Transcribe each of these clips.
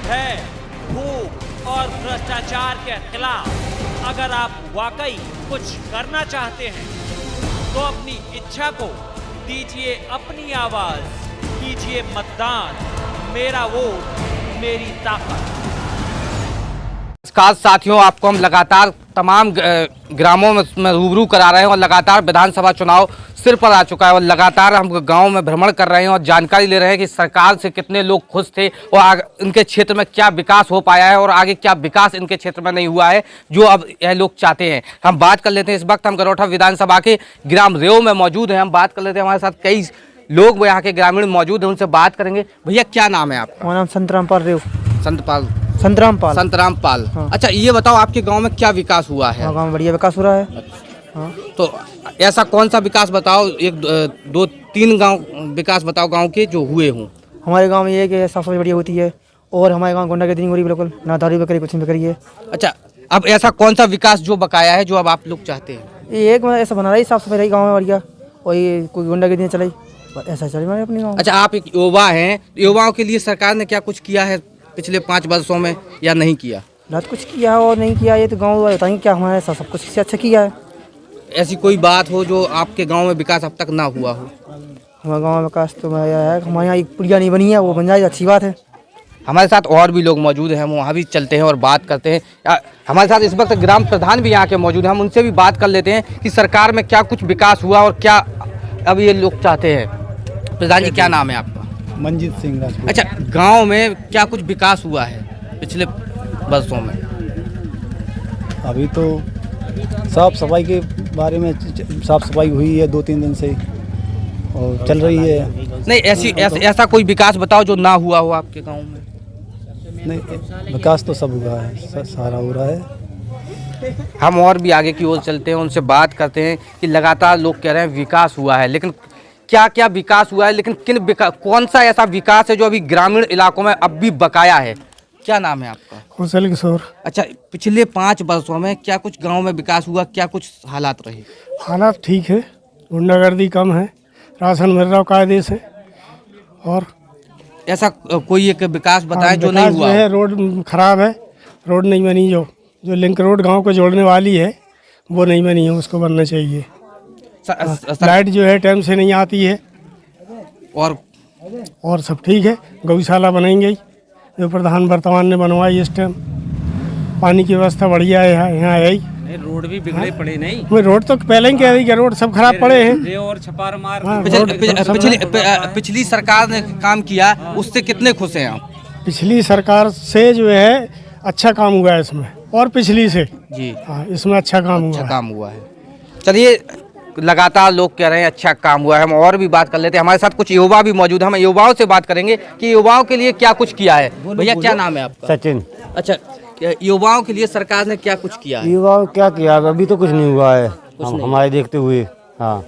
भय, भूख और भ्रष्टाचार के खिलाफ अगर आप वाकई कुछ करना चाहते हैं तो अपनी इच्छा को दीजिए अपनी आवाज, कीजिए मतदान। मेरा वोट मेरी ताकत। नमस्कार साथियों, आपको हम लगातार तमाम ग्रामों में रूबरू करा रहे हैं और लगातार विधानसभा चुनाव सिर पर आ चुका है और लगातार हम गांव में भ्रमण कर रहे हैं और जानकारी ले रहे हैं कि सरकार से कितने लोग खुश थे और इनके क्षेत्र में क्या विकास हो पाया है और आगे क्या विकास इनके क्षेत्र में नहीं हुआ है जो अब यह लोग चाहते हैं। हम बात कर लेते हैं। इस वक्त हम गरोठा विधानसभा के ग्राम रेव में मौजूद हैं। हम बात कर लेते हैं, हमारे साथ कई लोग यहाँ के ग्रामीण मौजूद हैं, उनसे बात करेंगे। भैया क्या नाम है आपका? हमारा नाम संतरामपाल रेव। संतरामपाल। हाँ। अच्छा, ये बताओ आपके गांव में क्या विकास हुआ है? गांव में बढ़िया विकास हो रहा है। हाँ। तो ऐसा कौन सा विकास बताओ, एक दो तीन गांव विकास बताओ गांव के जो हुए हों। हमारे गांव में ये है कि साफ सफाई बढ़िया होती है और हमारे गांव गुंडागर्दी नहीं हो रही, बिल्कुल ना दारू बकरी कुछ नहीं बकरी है। अच्छा, अब ऐसा कौन सा विकास जो बकाया है जो अब आप लोग चाहते हैं? ये एक ऐसा बना रही, साफ सफाई रही गाँव में बढ़िया और ये कोई गुंडागर्दी नहीं चलाई, ऐसा चल रहा है अपने गाँव। अच्छा, आप एक युवा हैं, युवाओं के लिए सरकार ने क्या कुछ किया है पिछले 5 वर्षों में या नहीं किया? बहुत कुछ किया और नहीं किया, ये तो गाँव वाले बताएंगे क्या हमारे साथ सब कुछ अच्छा किया है। ऐसी कोई बात हो जो आपके गांव में विकास अब तक ना हुआ हो? हमारे गाँव में विकास तो है, हमारे यहाँ एक पुलिया नहीं बनी है, वो बन जाए अच्छी बात है। हमारे साथ और भी लोग मौजूद हैं, हम वहाँ भी चलते हैं और बात करते हैं। हमारे साथ इस वक्त ग्राम प्रधान भी यहाँ के मौजूद हैं, हम उनसे भी बात कर लेते हैं कि सरकार में क्या कुछ विकास हुआ और क्या अब ये लोग चाहते हैं। प्रधान जी, क्या नाम है आपका? मंजीत सिंह राजपूत। अच्छा, गांव में क्या कुछ विकास हुआ है पिछले वर्षों में? अभी तो साफ सफाई के बारे में साफ सफाई हुई है 2-3 दिन से और चल रही है। नहीं, ऐसा कोई विकास बताओ जो ना हुआ हो आपके गांव में। नहीं, विकास तो सब हुआ है, सारा हो रहा है। हम और भी आगे की ओर चलते हैं, उनसे बात करते हैं कि लगातार लोग कह रहे हैं विकास हुआ है, लेकिन क्या क्या विकास हुआ है, लेकिन कौन सा ऐसा विकास है जो अभी ग्रामीण इलाकों में अब भी बकाया है? क्या नाम है आपका? कौशल किशोर। अच्छा, पिछले 5 वर्षों में क्या कुछ गांव में विकास हुआ, क्या कुछ हालात रहे? हालात ठीक है, गुंडागर्दी कम है, राशन मिल रहा कायदे से। और ऐसा कोई एक विकास बताएं जो नहीं हुआ है? रोड खराब है, रोड नहीं बनी, जो लिंक रोड गांव को जोड़ने वाली है वो नहीं बनी है, उसको बनना चाहिए। लाइट जो है टाइम से नहीं आती है और सब ठीक है। गौशाला बनाएंगे जो प्रधान वर्तमान ने बनवाई इस टाइम। पानी की व्यवस्था बढ़िया है यहाँ है। रोड भी बिगड़े पड़े नहीं? रोड तो पहले ही कह रही कि रोड सब खराब पड़े हैं और छपार मार। पिछली सरकार ने काम किया, उससे कितने खुश हैं आप? पिछली सरकार से जो है अच्छा काम हुआ है इसमें, और पिछली से जी हाँ, इसमें अच्छा काम हुआ है। चलिए, लगातार लोग कह रहे हैं अच्छा काम हुआ है, हम और भी बात कर लेते हैं। हमारे साथ कुछ युवा भी मौजूद हैं, हम युवाओं से बात करेंगे कि युवाओं के लिए क्या कुछ किया है। भैया क्या नाम है आपका? सचिन। अच्छा, युवाओं के लिए सरकार ने क्या कुछ किया है? युवाओं क्या किया, अभी तो कुछ नहीं हुआ है हमारे देखते हुए। हाँ,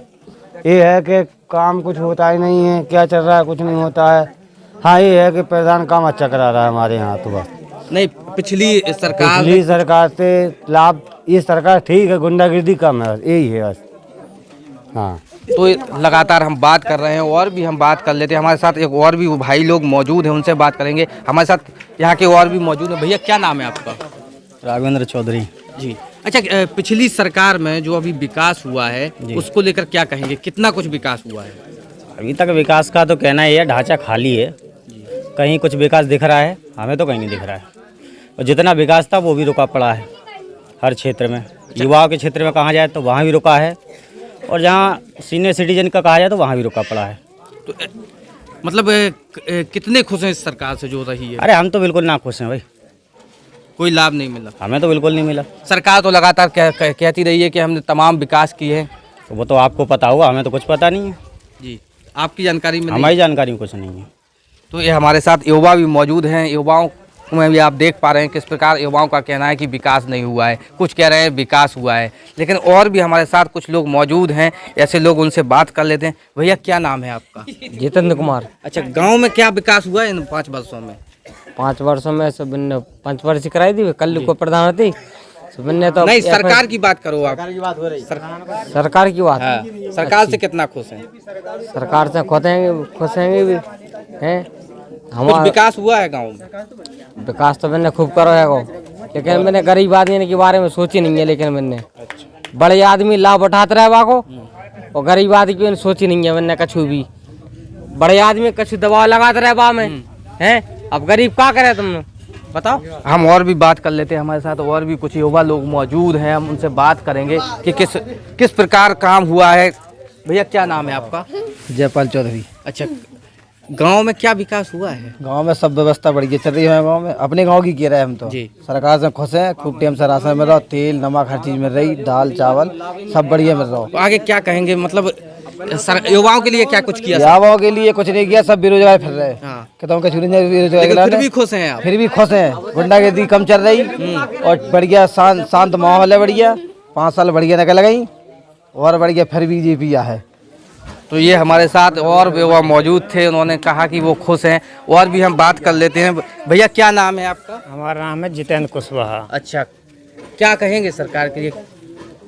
ये है कि काम कुछ होता ही नहीं है, क्या चल रहा है कुछ नहीं होता है। हाँ, ये है कि प्रधान काम अच्छा करा रहा है हमारे यहाँ। तो बस नहीं, पिछली सरकार से लाभ, ये सरकार ठीक है, गुंडागर्दी कम है, यही है बस। हाँ, तो लगातार हम बात कर रहे हैं और भी हम बात कर लेते हैं। हमारे साथ एक और भी भाई लोग मौजूद हैं, उनसे बात करेंगे। हमारे साथ यहाँ के और भी मौजूद हैं। भैया क्या नाम है आपका? राघवेंद्र चौधरी जी। अच्छा, पिछली सरकार में जो अभी विकास हुआ है उसको लेकर क्या कहेंगे, कितना कुछ विकास हुआ है? अभी तक विकास का तो कहना ही है, ढांचा खाली है, कहीं कुछ विकास दिख रहा है? हमें तो कहीं नहीं दिख रहा है। और जितना विकास था वो भी रुका पड़ा है हर क्षेत्र में। युवाओं के क्षेत्र में कहा जाए तो वहाँ भी रुका है, और जहाँ सीनियर सिटीजन का कहा जाए तो वहाँ भी रुका पड़ा है। तो मतलब कितने खुश हैं इस सरकार से जो रही है? अरे हम तो बिल्कुल ना खुश हैं भाई, कोई लाभ नहीं मिला? हमें तो बिल्कुल नहीं मिला। सरकार तो लगातार कहती रही है कि हमने तमाम विकास किए हैं। तो वो तो आपको पता होगा, हमें तो कुछ पता नहीं है जी। आपकी जानकारी में? हमारी जानकारी में कुछ नहीं है। तो ये हमारे साथ युवा भी मौजूद हैं। युवाओं में भी आप देख पा रहे हैं किस प्रकार युवाओं का कहना है कि विकास नहीं हुआ है, कुछ कह रहे हैं विकास हुआ है, लेकिन और भी हमारे साथ कुछ लोग मौजूद हैं, ऐसे लोग, उनसे बात कर लेते हैं। भैया क्या नाम है आपका? जितेंद्र कुमार। अच्छा, गांव में क्या विकास हुआ है इन 5 वर्षों में? 5 वर्षों में सब 5 वर्ष कराई थी, कल को प्रधान थी सबने तो नहीं, सरकार की बात करो आप। सरकार की बात। हाँ, सरकार से कितना खुश हैं? सरकार से खुश हैं भी हैं। कुछ विकास हुआ है गांव में? विकास तो मैंने खूब करो है को, लेकिन मैंने गरीब आदमी के बारे में सोची नहीं है। लेकिन मैंने बड़े आदमी लाभ उठाते रहे को, और गरीब आदमी की सोची नहीं है मैंने कछु भी। बड़े आदमी कछु दबाव लगाते रहे बा में हैं, अब गरीब क्या करे तुम बताओ। हम और भी बात कर लेते हैं, हमारे साथ और भी कुछ युवा लोग मौजूद हैं, हम उनसे बात करेंगे कि किस प्रकार काम हुआ है। भैया क्या नाम है आपका? जयपाल चौधरी। अच्छा, गांव में क्या विकास हुआ है? गांव में सब व्यवस्था बढ़िया चल रही है। गांव में अपने गांव की कह रहे हैं हम तो जी। सरकार से खुश हैं, खूब टाइम से राशन मिल रहा, तेल नमक हर चीज मिल रही, दाल चावल सब बढ़िया मिल रहा। तो आगे क्या कहेंगे, मतलब युवाओं के लिए क्या कुछ किया? युवाओं के लिए कुछ नहीं किया, सब बेरोजगार फिर रहे। कहता हूँ फिर भी खुश हैं आप? फिर भी खुश हैं, गुंडागर्दी कम चल रही और बढ़िया शांत माहौल है। बढ़िया 5 साल बढ़िया निकल गई और बढ़िया फिर बीजेपी है। तो ये हमारे साथ और युवा मौजूद थे, उन्होंने कहा कि वो खुश हैं। और भी हम बात कर लेते हैं। भैया क्या नाम है आपका? हमारा नाम है जितेंद्र कुशवाहा। अच्छा, क्या कहेंगे सरकार के लिए?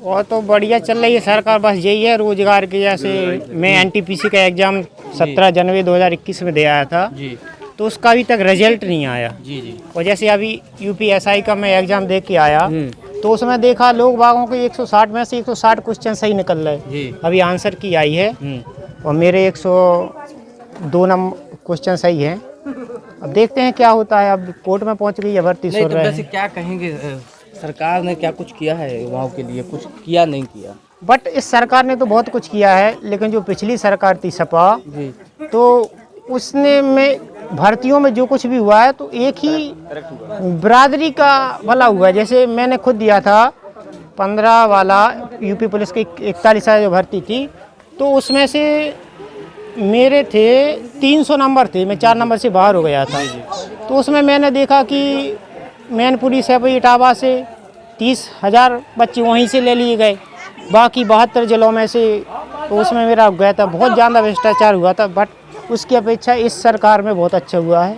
और तो बढ़िया चल रही है सरकार, बस यही है रोजगार की। जैसे मैं एनटीपीसी का एग्जाम 17 जनवरी 2021 में दे आया था जी, तो उसका अभी तक रिजल्ट नहीं आया जी जी। और जैसे अभी यूपीएसआई का मैं एग्जाम दे के आया तो उसमें देखा लोग बागों के 160 में से 160 क्वेश्चन सही निकल रहे। अभी आंसर की आई है और मेरे 102 नंबर क्वेश्चन सही है। अब देखते हैं क्या होता है। अब कोर्ट में पहुंच गई है, भर्ती सुन रहे हैं। क्या कहेंगे, सरकार ने क्या कुछ किया है युवाओं के लिए? कुछ किया नहीं किया? बट इस सरकार ने तो बहुत कुछ किया है, लेकिन जो पिछली सरकार थी सपा, तो उसने में भर्तियों में जो कुछ भी हुआ है तो एक ही बिरादरी का भला हुआ है। जैसे मैंने खुद दिया था 15 वाला यूपी पुलिस की 41 जो भर्ती थी, तो उसमें से मेरे थे 300 नंबर थे, मैं 4 नंबर से बाहर हो गया था। तो उसमें मैंने देखा कि मैनपुरी से इटावा से 30,000 बच्चे वहीं से ले लिए गए, बाकी 72 जिलों में से। तो उसमें मेरा गया था, बहुत ज़्यादा भ्रष्टाचार हुआ था। बट उसकी अपेक्षा इस सरकार में बहुत अच्छा हुआ है।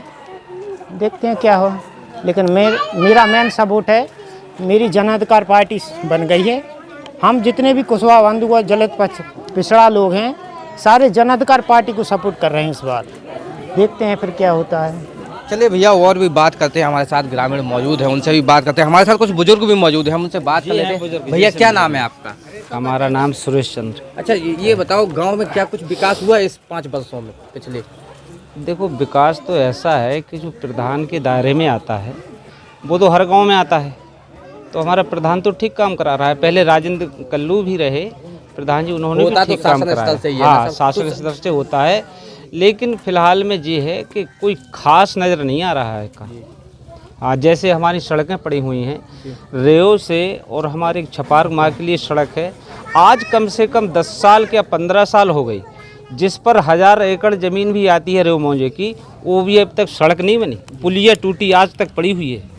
देखते हैं क्या हो। लेकिन मेरा मेन सपोर्ट है, मेरी जन अधिकार पार्टी बन गई है। हम जितने भी कुशवाहा बंधु व दलित पिछड़ा लोग हैं, सारे जन अधिकार पार्टी को सपोर्ट कर रहे हैं इस बार। देखते हैं फिर क्या होता है। चलिए भैया और भी बात करते हैं, हमारे साथ ग्रामीण मौजूद हैं, उनसे भी बात करते हैं। हमारे साथ कुछ बुजुर्ग भी मौजूद हैं, हम उनसे बात कर लेते हैं। भैया क्या नाम है आपका? हमारा नाम सुरेश चंद्र। अच्छा, ये बताओ गांव में क्या कुछ विकास हुआ है इस 5 वर्षों में पिछले? देखो, विकास तो ऐसा है कि जो प्रधान के दायरे में आता है वो तो हर गांव में आता है। तो हमारा प्रधान तो ठीक काम करा रहा है। पहले राजेंद्र कल्लू भी रहे प्रधान जी, उन्होंने भी ठीक काम कराया। हाँ, शासन स्तर से होता है, लेकिन फिलहाल में ये है कि कोई खास नज़र नहीं आ रहा है काम। हाँ, जैसे हमारी सड़कें पड़ी हुई हैं रेव से, और हमारे छपार मार्ग के लिए सड़क है, आज कम से कम 10 साल या 15 साल हो गई, जिस पर 1000 एकड़ ज़मीन भी आती है रेव मौजे की, वो भी अब तक सड़क नहीं बनी। पुलिया टूटी आज तक पड़ी हुई है।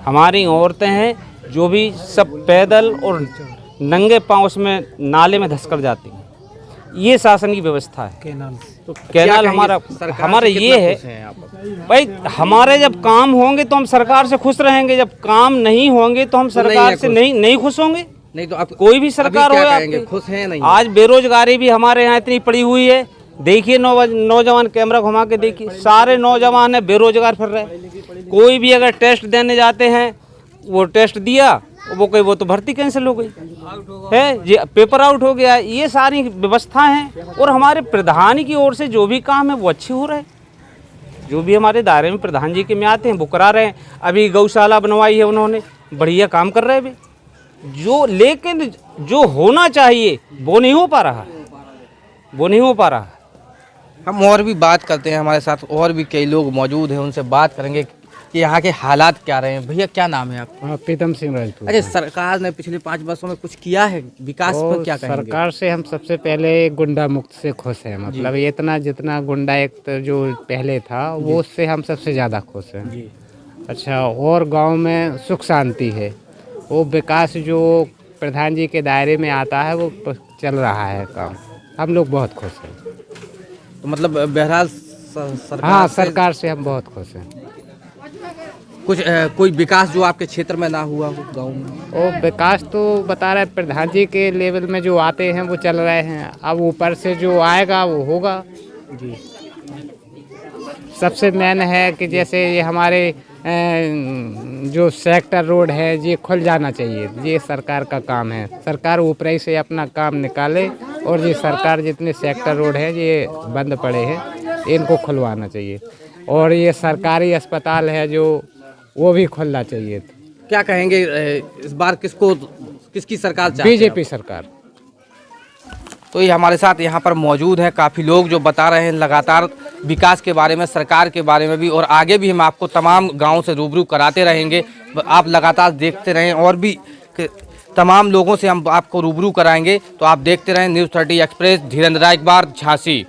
हमारी औरतें हैं जो भी सब पैदल और नंगे पाँव उसमें नाले में धंस कर जाती हैं। ये शासन की व्यवस्था है। तो कैनाल हमारा ये है भाई, हमारे जब काम होंगे तो हम सरकार से खुश रहेंगे, जब काम नहीं होंगे तो हम सरकार से नहीं खुश होंगे। नहीं तो अब कोई भी सरकार हो आपकी खुश हैं नहीं? आज बेरोजगारी भी हमारे यहाँ इतनी पड़ी हुई है। देखिए नौजवान, कैमरा घुमा के देखिए, सारे नौजवान है बेरोजगार फिर रहे। कोई भी अगर टेस्ट देने जाते हैं, वो टेस्ट दिया, वो तो भर्ती कैंसिल हो गई है, ये पेपर आउट हो गया। ये सारी व्यवस्था हैं और हमारे प्रधान की ओर से जो भी काम है वो अच्छे हो रहे हैं। जो भी हमारे दायरे में प्रधान जी के में आते हैं वो करा रहे हैं। अभी गौशाला बनवाई है उन्होंने, बढ़िया काम कर रहे हैं भी। लेकिन जो होना चाहिए वो नहीं हो पा रहा है। हम और भी बात करते हैं, हमारे साथ और भी कई लोग मौजूद हैं, उनसे बात करेंगे कि यहाँ के हालात क्या रहे हैं। भैया क्या नाम है आपका? प्रीतम सिंह राजपूत। अच्छा, सरकार ने पिछले 5 वर्षों में कुछ किया है विकास पर, क्या कहेंगे? सरकार से हम सबसे पहले गुंडा मुक्त से खुश हैं। मतलब इतना जितना गुंडा एक जो पहले था वो उससे हम सबसे ज़्यादा खुश हैं। अच्छा, और गांव में सुख शांति है। वो विकास जो प्रधान जी के दायरे में आता है वो चल रहा है काम, हम लोग बहुत खुश हैं। तो मतलब बहरहाल सरकार से हम बहुत खुश हैं। कुछ कोई विकास जो आपके क्षेत्र में ना हुआ हो गांव में? वो विकास तो बता रहे प्रधान जी के लेवल में जो आते हैं वो चल रहे हैं, अब ऊपर से जो आएगा वो होगा। जी, सबसे मेन है कि जैसे ये हमारे जो सेक्टर रोड है ये खुल जाना चाहिए। ये सरकार का काम है, सरकार ऊपर ही से अपना काम निकाले और ये सरकार जितने सेक्टर रोड है ये बंद पड़े हैं इनको खुलवाना चाहिए। और ये सरकारी अस्पताल है जो वो भी खुलना चाहिए। क्या कहेंगे इस बार किसकी सरकार चाहते हैं? बीजेपी सरकार। तो ये हमारे साथ यहाँ पर मौजूद हैं काफ़ी लोग जो बता रहे हैं लगातार विकास के बारे में, सरकार के बारे में भी, और आगे भी हम आपको तमाम गाँव से रूबरू कराते रहेंगे। आप लगातार देखते रहें और भी तमाम लोगों से हम आपको रूबरू कराएंगे। तो आप देखते रहें न्यूज़ 30 एक्सप्रेस। धीरेन्द्र रायकबार, झांसी।